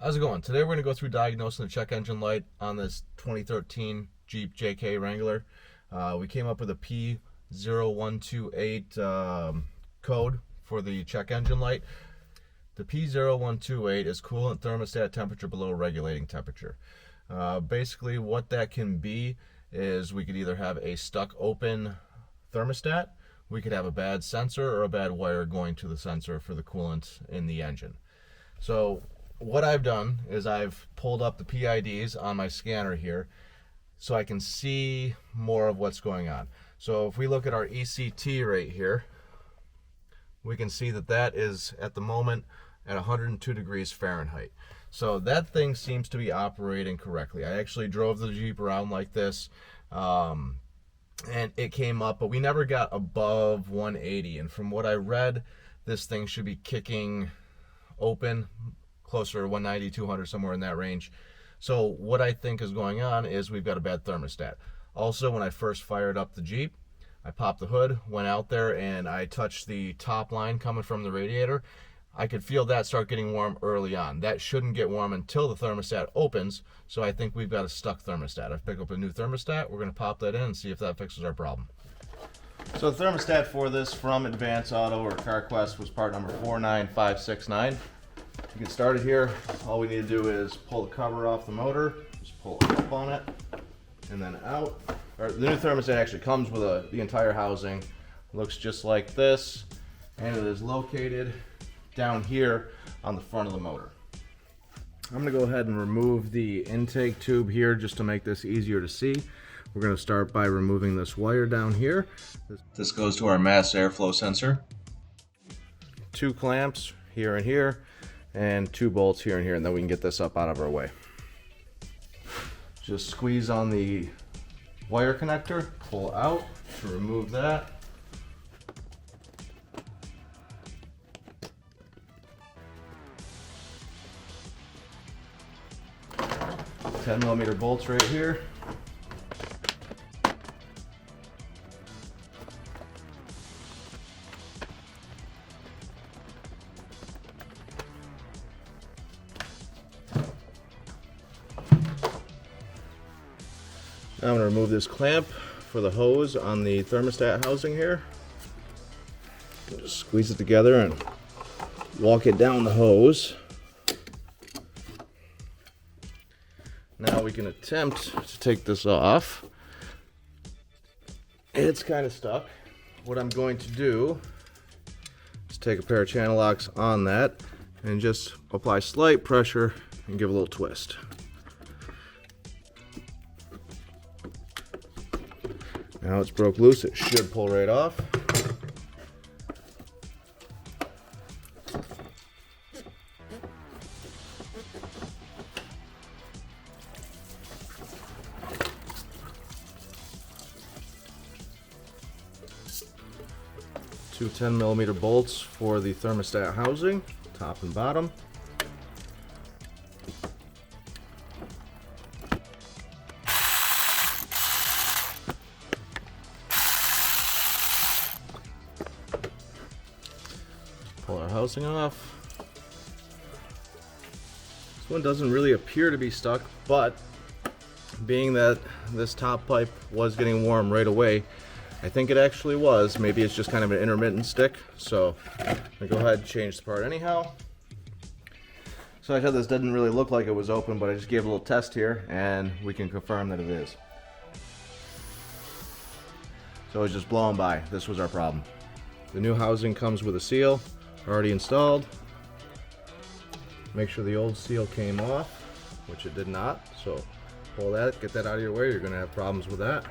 How's it going? Today we're going to go through diagnosing the check engine light on this 2013 Jeep JK Wrangler. We came up with a P0128 code for the check engine light. The P0128 is coolant thermostat temperature below regulating temperature. Basically what that can be is we could either have a stuck open thermostat, we could have a bad sensor or a bad wire going to the sensor for the coolant in the engine. So what I've done is I've pulled up the PIDs on my scanner here so I can see more of what's going on. So if we look at our ECT right here, we can see that that is at the moment at 102 degrees Fahrenheit. So that thing seems to be operating correctly. I actually drove the Jeep around like this and it came up, but we never got above 180. And from what I read, this thing should be kicking open closer to 190, 200, somewhere in that range. So what I think is going on is we've got a bad thermostat. Also, when I first fired up the Jeep, I popped the hood, went out there, and I touched the top line coming from the radiator. I could feel that start getting warm early on. That shouldn't get warm until the thermostat opens, so I think we've got a stuck thermostat. I've picked up a new thermostat. We're going to pop that in and see if that fixes our problem. So the thermostat for this from Advance Auto or CarQuest was part number 49569. To get started here, all we need to do is pull the cover off the motor, just pull up on it, and then out. The new thermostat actually comes with the entire housing. Looks just like this, and it is located down here on the front of the motor. I'm going to go ahead and remove the intake tube here just to make this easier to see. We're going to start by removing this wire down here. This goes to our mass airflow sensor. 2 clamps here and here, and 2 bolts here and here, and then we can get this up out of our way. Just squeeze on the wire connector, pull out to remove that. $10mm bolts right here. Now I'm going to remove this clamp for the hose on the thermostat housing here. Just squeeze it together and walk it down the hose. Now we can attempt to take this off. It's kind of stuck. What I'm going to do is take a pair of channel locks on that and just apply slight pressure and give a little twist. Now it's broke loose, it should pull right off. Two 10mm bolts for the thermostat housing, top and bottom. Pull our housing off. This one doesn't really appear to be stuck, but being that this top pipe was getting warm right away, I think it actually was. Maybe it's just kind of an intermittent stick. So I'm gonna go ahead and change the part anyhow. So I said this didn't really look like it was open, but I just gave a little test here and we can confirm that it is. So it's just blowing by. This was our problem. The new housing comes with a seal already installed. Make sure the old seal came off, which it did not. So pull that, get that out of your way. You're gonna have problems with that.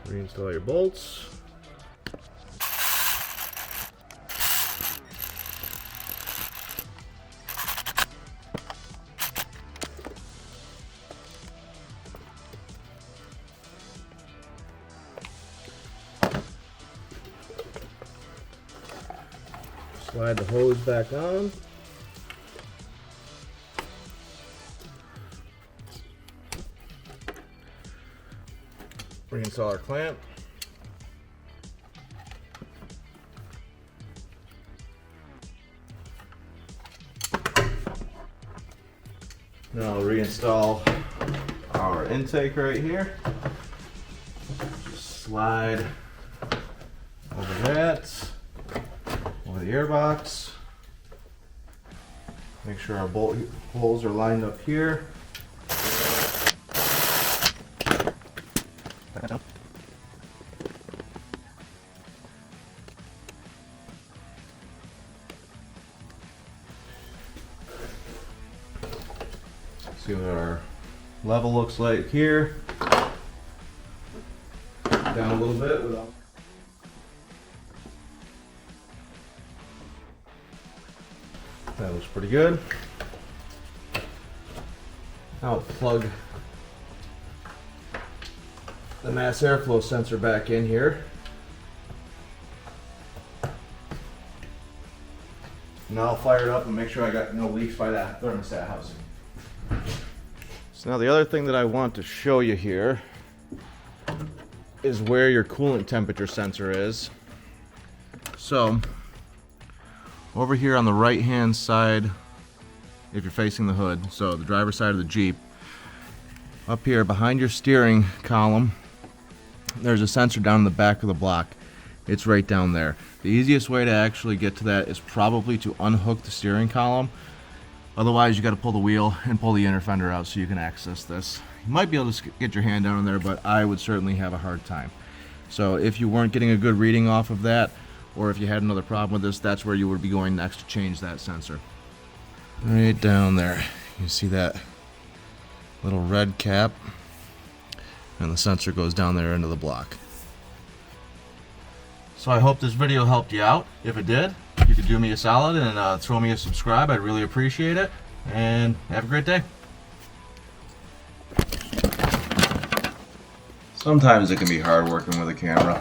Reinstall your bolts. Slide the hose back on. Reinstall our clamp. Now I'll reinstall our intake right here. Just slide over that, over the airbox. Make sure our bolt holes are lined up here. See what our level looks like here. Down a little bit without. That looks pretty good. Now I'll plug the mass airflow sensor back in here. Now I'll fire it up and make sure I got no leaks by that thermostat housing. So now the other thing that I want to show you here is where your coolant temperature sensor is. So over here on the right hand side, if you're facing the hood, so the driver's side of the Jeep, up here behind your steering column, there's a sensor down in the back of the block. It's right down there. The easiest way to actually get to that is probably to unhook the steering column. Otherwise, you got to pull the wheel and pull the inner fender out so you can access this. You might be able to get your hand down in there, but I would certainly have a hard time. So if you weren't getting a good reading off of that, or if you had another problem with this, that's where you would be going next to change that sensor. Right down there. You see that little red cap? And the sensor goes down there into the block. So I hope this video helped you out. If it did, you could do me a solid and throw me a subscribe. I'd really appreciate it. And have a great day. Sometimes it can be hard working with a camera.